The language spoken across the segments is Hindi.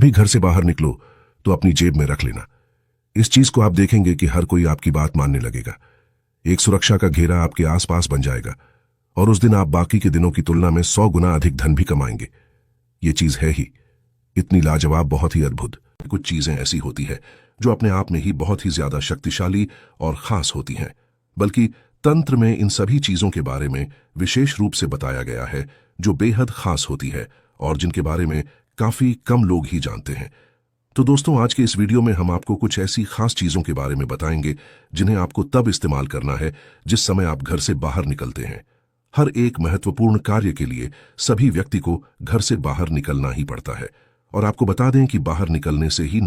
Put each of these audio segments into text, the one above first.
भी घर से बाहर निकलो तो अपनी जेब में रख लेना। इस चीज को आप देखेंगे कि हर कोई आपकी बात मानने लगेगा। एक सुरक्षा का घेरा आपके आसपास बन जाएगा और उस दिन आप बाकी के दिनों की तुलना में 100 गुना अधिक धन भी कमाएंगे। ये चीज है ही इतनी लाजवाब, बहुत ही अद्भुत। कुछ चीजें ऐसी होती है जो अपने आप में ही बहुत ही ज्यादा शक्तिशाली और खास होती हैं, बल्कि तंत्र में इन सभी चीजों के बारे में विशेष रूप से बताया गया है जो बेहद खास होती है और जिनके बारे में काफी कम लोग ही जानते हैं। तो दोस्तों, आज के इस वीडियो में हम आपको कुछ ऐसी खास चीजों के बारे में बताएंगे जिन्हें आपको तब इस्तेमाल करना है जिस समय आप घर से बाहर निकलते हैं। हर एक महत्वपूर्ण कार्य के लिए सभी व्यक्ति को घर से बाहर निकलना ही पड़ता है। और आपको बता दें कि बाहर निकलने से ही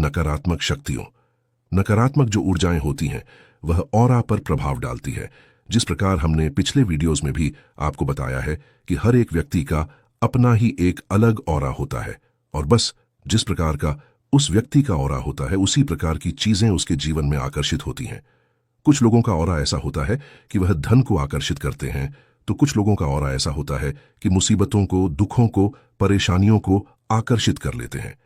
नकारात्मक जो ऊर्जाएं होती हैं वह ऑरा पर प्रभाव डालती है। जिस प्रकार हमने पिछले वीडियोस में भी आपको बताया है कि हर एक व्यक्ति का अपना ही एक अलग ऑरा होता है और बस जिस प्रकार का उस व्यक्ति का ऑरा होता है उसी प्रकार की चीजें उसके जीवन में आकर्षित होती हैं। कुछ लोगों का ऑरा ऐसा होता है कि वह धन को आकर्षित करते हैं, तो कुछ लोगों का ऑरा ऐसा होता है कि मुसीबतों को, दुखों को, परेशानियों को आकर्षित कर लेते हैं।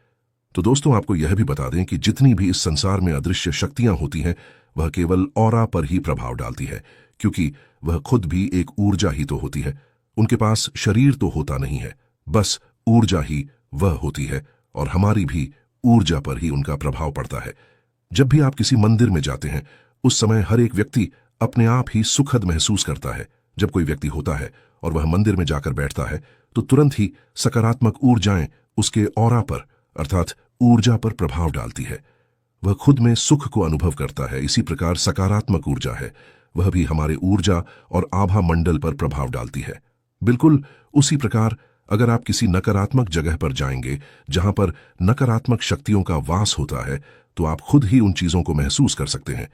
तो दोस्तों, आपको यह भी बता दें कि जितनी भी इस संसार में अदृश्य शक्तियां होती हैं वह केवल ऑरा पर ही प्रभाव डालती है, क्योंकि वह खुद भी एक ऊर्जा ही तो होती है। उनके पास शरीर तो होता नहीं है, बस ऊर्जा ही वह होती है और हमारी भी ऊर्जा पर ही उनका प्रभाव पड़ता है। जब भी आप किसी मंदिर में जाते हैं उस समय हर एक व्यक्ति अपने आप ही सुखद महसूस करता है। जब कोई व्यक्ति होता है और वह मंदिर में जाकर बैठता है तो तुरंत ही सकारात्मक ऊर्जाएं उसके ऑरा पर अर्थात ऊर्जा पर प्रभाव डालती है। वह खुद में सुख को अनुभव करता है। इसी प्रकार सकारात्मक ऊर्जा है वह भी हमारे ऊर्जा और आभा मंडल पर प्रभाव डालती है। बिल्कुल उसी प्रकार अगर आप किसी नकारात्मक जगह पर जाएंगे जहां पर नकारात्मक शक्तियों का वास होता है तो आप खुद ही उन चीजों को महसूस कर सकते हैं।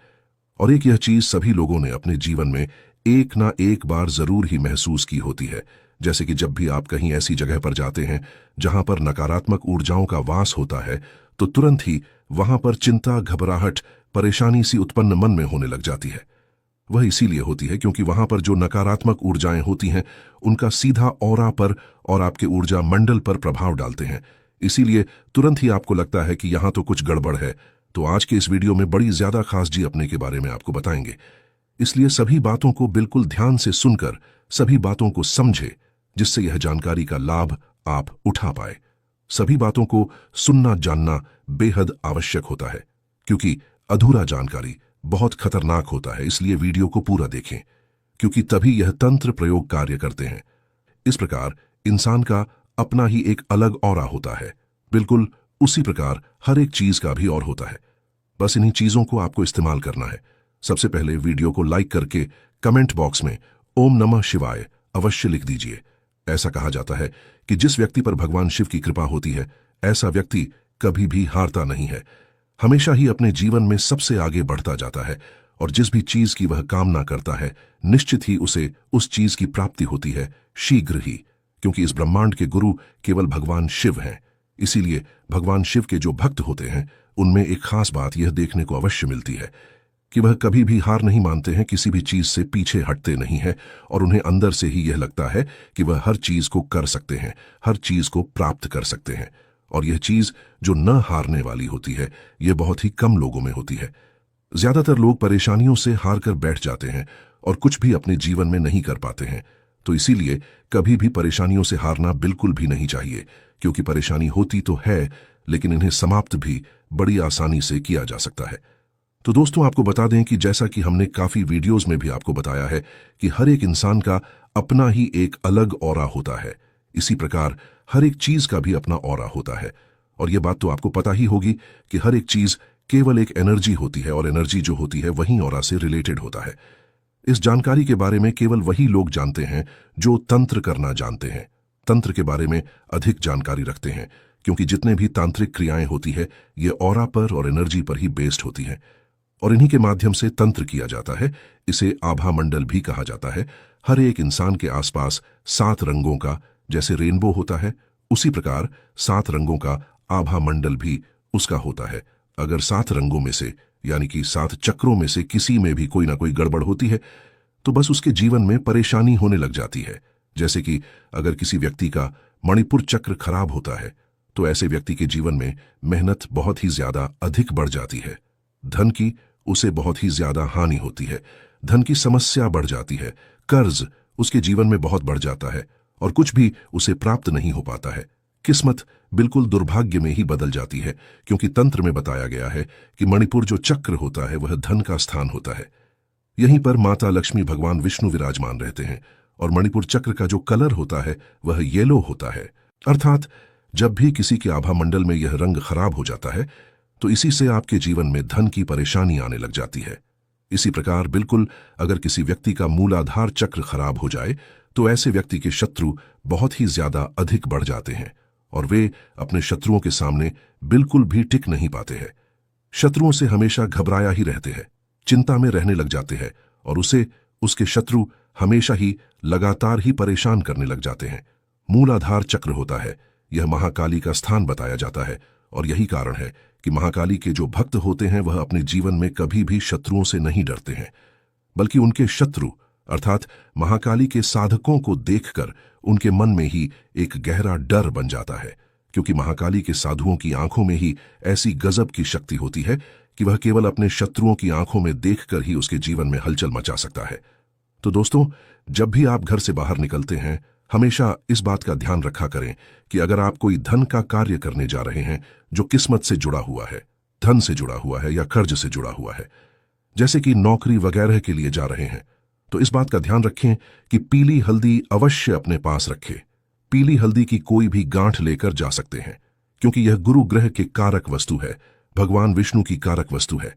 और यह चीज सभी लोगों ने अपने जीवन में एक ना एक बार जरूर ही महसूस की होती है। जैसे कि जब भी आप कहीं ऐसी जगह पर जाते हैं जहां पर नकारात्मक ऊर्जाओं का वास होता है तो तुरंत ही वहां पर चिंता, घबराहट, परेशानी सी उत्पन्न मन में होने लग जाती है। वह इसीलिए होती है क्योंकि वहां पर जो नकारात्मक ऊर्जाएं होती हैं उनका सीधा ऑरा पर और आपके ऊर्जा मंडल पर प्रभाव डालते हैं। इसीलिए तुरंत ही आपको लगता है कि यहां तो कुछ गड़बड़ है। तो आज के इस वीडियो में बड़ी ज्यादा खास जी अपने के बारे में आपको बताएंगे, इसलिए सभी बातों को बिल्कुल ध्यान से सुनकर सभी बातों को समझे जिससे यह जानकारी का लाभ आप उठा पाए। सभी बातों को सुनना जानना बेहद आवश्यक होता है क्योंकि अधूरा जानकारी बहुत खतरनाक होता है। इसलिए वीडियो को पूरा देखें क्योंकि तभी यह तंत्र प्रयोग कार्य करते हैं। इस प्रकार इंसान का अपना ही एक अलग ऑरा होता है। बिल्कुल उसी प्रकार हर एक चीज का भी और होता है। बस इन्हीं चीजों को आपको इस्तेमाल करना है। सबसे पहले वीडियो को लाइक करके कमेंट बॉक्स में ओम नमः शिवाय अवश्य लिख दीजिए। ऐसा कहा जाता है कि जिस व्यक्ति पर भगवान शिव की कृपा होती है ऐसा व्यक्ति कभी भी हारता नहीं है, हमेशा ही अपने जीवन में सबसे आगे बढ़ता जाता है और जिस भी चीज की वह कामना करता है निश्चित ही उसे उस चीज की प्राप्ति होती है शीघ्र ही, क्योंकि इस ब्रह्मांड के गुरु केवल भगवान शिव हैं। इसीलिए भगवान शिव के जो भक्त होते हैं उनमें एक खास बात यह देखने को अवश्य मिलती है कि वह कभी भी हार नहीं मानते हैं, किसी भी चीज से पीछे हटते नहीं हैं और उन्हें अंदर से ही यह लगता है कि वह हर चीज को कर सकते हैं, हर चीज को प्राप्त कर सकते हैं। और यह चीज जो न हारने वाली होती है यह बहुत ही कम लोगों में होती है। ज्यादातर लोग परेशानियों से हार कर बैठ जाते हैं और कुछ भी अपने जीवन में नहीं कर पाते हैं। तो इसीलिए कभी भी परेशानियों से हारना बिल्कुल भी नहीं चाहिए, क्योंकि परेशानी होती तो है लेकिन इन्हें समाप्त भी बड़ी आसानी से किया जा सकता है। तो दोस्तों, आपको बता दें कि जैसा कि हमने काफी वीडियोस में भी आपको बताया है कि हर एक इंसान का अपना ही एक अलग ऑरा होता है, इसी प्रकार हर एक चीज का भी अपना ऑरा होता है। और यह बात तो आपको पता ही होगी कि हर एक चीज केवल एक एनर्जी होती है और एनर्जी जो होती है वही ऑरा से रिलेटेड होता है। इस जानकारी के बारे में केवल वही लोग जानते हैं जो तंत्र करना जानते हैं, तंत्र के बारे में अधिक जानकारी रखते हैं, क्योंकि जितने भी तांत्रिक क्रियाएं होती है ये ऑरा पर और एनर्जी पर ही बेस्ड होती हैं और इन्हीं के माध्यम से तंत्र किया जाता है। इसे आभा मंडल भी कहा जाता है। हर एक इंसान के आसपास 7 रंगों का, जैसे रेनबो होता है उसी प्रकार 7 रंगों का आभा मंडल भी उसका होता है। अगर 7 रंगों में से यानी कि 7 चक्रों में से किसी में भी कोई ना कोई गड़बड़ होती है तो बस उसके जीवन में परेशानी होने लग जाती है। जैसे कि अगर किसी व्यक्ति का मणिपुर चक्र खराब होता है तो ऐसे व्यक्ति के जीवन में मेहनत बहुत ही ज्यादा अधिक बढ़ जाती है। धन की उसे बहुत ही ज्यादा हानि होती है, धन की समस्या बढ़ जाती है, कर्ज उसके जीवन में बहुत बढ़ जाता है और कुछ भी उसे प्राप्त नहीं हो पाता है। किस्मत बिल्कुल दुर्भाग्य में ही बदल जाती है, क्योंकि तंत्र में बताया गया है कि मणिपुर जो चक्र होता है वह धन का स्थान होता है। यहीं पर माता लक्ष्मी भगवान विष्णु विराजमान रहते हैं और मणिपुर चक्र का जो कलर होता है वह येलो होता है। अर्थात जब भी किसी के आभा मंडल में यह रंग खराब हो जाता है तो इसी से आपके जीवन में धन की परेशानी आने लग जाती है। इसी प्रकार बिल्कुल अगर किसी व्यक्ति का मूलाधार चक्र खराब हो जाए तो ऐसे व्यक्ति के शत्रु बहुत ही ज्यादा अधिक बढ़ जाते हैं और वे अपने शत्रुओं के सामने बिल्कुल भी टिक नहीं पाते हैं। शत्रुओं से हमेशा घबराया ही रहते हैं, चिंता में रहने लग जाते हैं और उसे उसके शत्रु हमेशा ही लगातार ही परेशान करने लग जाते हैं। मूलाधार चक्र होता है, यह महाकाली का स्थान बताया जाता है और यही कारण है कि महाकाली के जो भक्त होते हैं वह अपने जीवन में कभी भी शत्रुओं से नहीं डरते हैं, बल्कि उनके शत्रु अर्थात महाकाली के साधकों को देखकर उनके मन में ही एक गहरा डर बन जाता है, क्योंकि महाकाली के साधुओं की आंखों में ही ऐसी गजब की शक्ति होती है कि वह केवल अपने शत्रुओं की आंखों में देखकर ही उसके जीवन में हलचल मचा सकता है। तो दोस्तों, जब भी आप घर से बाहर निकलते हैं हमेशा इस बात का ध्यान रखा करें कि अगर आप कोई धन का कार्य करने जा रहे हैं जो किस्मत से जुड़ा हुआ है, धन से जुड़ा हुआ है या कर्ज से जुड़ा हुआ है, जैसे कि नौकरी वगैरह के लिए जा रहे हैं, तो इस बात का ध्यान रखें कि पीली हल्दी अवश्य अपने पास रखें। पीली हल्दी की कोई भी गांठ लेकर जा सकते हैं, क्योंकि यह गुरु ग्रह के कारक वस्तु है, भगवान विष्णु की कारक वस्तु है।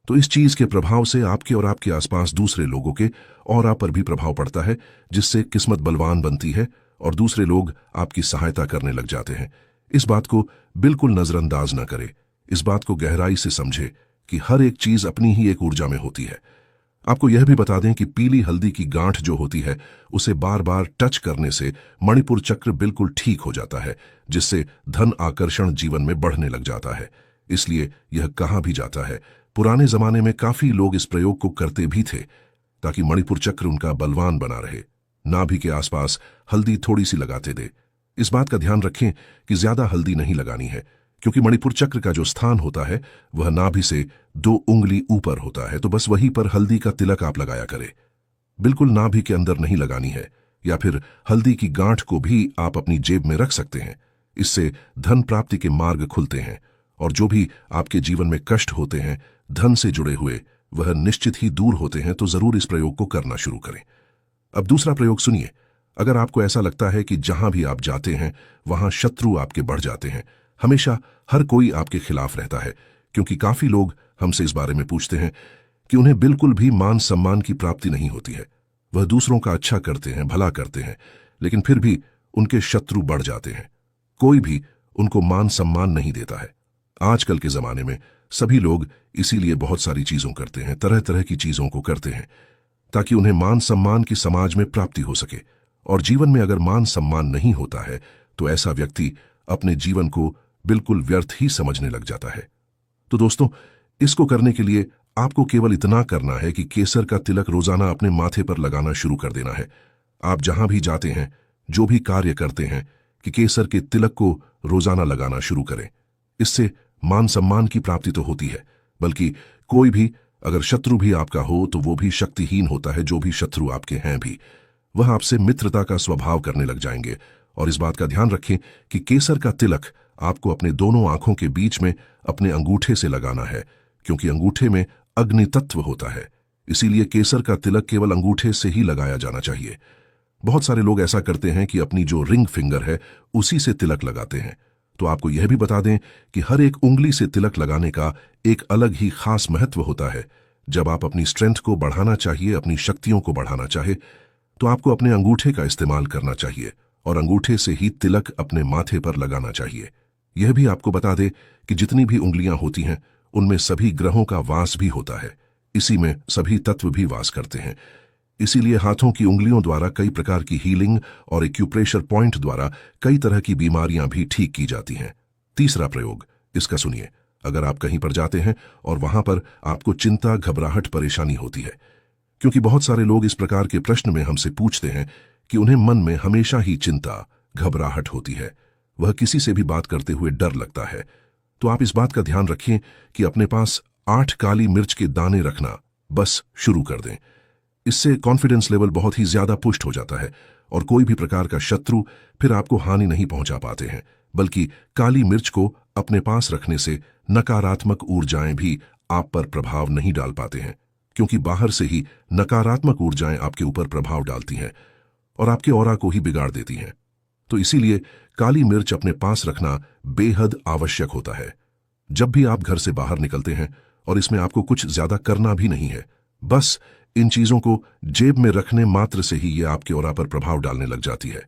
तो इस चीज के प्रभाव से आपके और आपके आसपास दूसरे लोगों के ऑरा पर भी प्रभाव पड़ता है, जिससे किस्मत बलवान बनती है और दूसरे लोग आपकी सहायता करने लग जाते हैं। इस बात को बिल्कुल नजरअंदाज न करें, इस बात को गहराई से समझे कि हर एक चीज अपनी ही एक ऊर्जा में होती है। आपको यह भी बता दें कि पीली हल्दी की गांठ जो होती है उसे बार बार टच करने से मणिपुर चक्र बिल्कुल ठीक हो जाता है, जिससे धन आकर्षण जीवन में बढ़ने लग जाता है। इसलिए यह कहा भी जाता है, पुराने जमाने में काफी लोग इस प्रयोग को करते भी थे ताकि मणिपुर चक्र उनका बलवान बना रहे। नाभि के आसपास हल्दी थोड़ी सी लगाते दे। इस बात का ध्यान रखें कि ज्यादा हल्दी नहीं लगानी है, क्योंकि मणिपुर चक्र का जो स्थान होता है वह नाभि से 2 उंगली ऊपर होता है, तो बस वहीं पर हल्दी का तिलक आप लगाया करें। बिल्कुल नाभि के अंदर नहीं लगानी है, या फिर हल्दी की गांठ को भी आप अपनी जेब में रख सकते हैं। इससे धन प्राप्ति के मार्ग खुलते हैं और जो भी आपके जीवन में कष्ट होते हैं धन से जुड़े हुए वह निश्चित ही दूर होते हैं। तो जरूर इस प्रयोग को करना शुरू करें। अब दूसरा प्रयोग सुनिए। अगर आपको ऐसा लगता है कि जहां भी आप जाते हैं वहां शत्रु आपके बढ़ जाते हैं, हमेशा हर कोई आपके खिलाफ रहता है, क्योंकि काफी लोग हमसे इस बारे में पूछते हैं कि उन्हें बिल्कुल भी मान सम्मान की प्राप्ति नहीं होती है। वह दूसरों का अच्छा करते हैं, भला करते हैं, लेकिन फिर भी उनके शत्रु बढ़ जाते हैं। कोई भी उनको मान सम्मान नहीं देता है। आजकल के जमाने में सभी लोग इसीलिए बहुत सारी चीजों करते हैं, तरह तरह की चीजों को करते हैं ताकि उन्हें मान सम्मान की समाज में प्राप्ति हो सके। और जीवन में अगर मान सम्मान नहीं होता है तो ऐसा व्यक्ति अपने जीवन को बिल्कुल व्यर्थ ही समझने लग जाता है। तो दोस्तों, इसको करने के लिए आपको केवल इतना करना है कि केसर का तिलक रोजाना अपने माथे पर लगाना शुरू कर देना है। आप जहां भी जाते हैं, जो भी कार्य करते हैं, कि केसर के तिलक को रोजाना लगाना शुरू करें। इससे मान सम्मान की प्राप्ति तो होती है, बल्कि कोई भी अगर शत्रु भी आपका हो तो वो भी शक्तिहीन होता है। जो भी शत्रु आपके हैं भी, वह आपसे मित्रता का स्वभाव करने लग जाएंगे। और इस बात का ध्यान रखें कि केसर का तिलक आपको अपने दोनों आंखों के बीच में अपने अंगूठे से लगाना है, क्योंकि अंगूठे में अग्नि तत्व होता है। इसीलिए केसर का तिलक केवल अंगूठे से ही लगाया जाना चाहिए। बहुत सारे लोग ऐसा करते हैं कि अपनी जो रिंग फिंगर है उसी से तिलक लगाते हैं। तो आपको यह भी बता दें कि हर एक उंगली से तिलक लगाने का एक अलग ही खास महत्व होता है। जब आप अपनी स्ट्रेंथ को बढ़ाना चाहिए, अपनी शक्तियों को बढ़ाना चाहे, तो आपको अपने अंगूठे का इस्तेमाल करना चाहिए और अंगूठे से ही तिलक अपने माथे पर लगाना चाहिए। यह भी आपको बता दे कि जितनी भी उंगलियां होती हैं उनमें सभी ग्रहों का वास भी होता है। इसी में सभी तत्व भी वास करते हैं। इसीलिए हाथों की उंगलियों द्वारा कई प्रकार की हीलिंग और एक्यूप्रेशर पॉइंट द्वारा कई तरह की बीमारियां भी ठीक की जाती हैं। तीसरा प्रयोग, इसका सुनिए। अगर आप कहीं पर जाते हैं और वहां पर आपको चिंता, घबराहट, परेशानी होती है, क्योंकि बहुत सारे लोग इस प्रकार के प्रश्न में हमसे पूछते हैं कि उन्हें मन में हमेशा ही चिंता, घबराहट होती है। वह किसी से भी बात करते हुए डर लगता है। तो आप इस बात का ध्यान रखें कि अपने पास 8 काली मिर्च के दाने रखना बस शुरू कर दें। इससे कॉन्फिडेंस लेवल बहुत ही ज्यादा पुष्ट हो जाता है और कोई भी प्रकार का शत्रु फिर आपको हानि नहीं पहुंचा पाते हैं, बल्कि काली मिर्च को अपने पास रखने से नकारात्मक ऊर्जाएं भी आप पर प्रभाव नहीं डाल पाते हैं, क्योंकि बाहर से ही नकारात्मक ऊर्जाएं आपके ऊपर प्रभाव डालती हैं और आपके ऑरा को ही बिगाड़ देती हैं। तो इसीलिए काली मिर्च अपने पास रखना बेहद आवश्यक होता है जब भी आप घर से बाहर निकलते हैं, और इसमें आपको कुछ ज्यादा करना भी नहीं है। बस इन चीजों को जेब में रखने मात्र से ही ये आपके ऑरा पर प्रभाव डालने लग जाती है।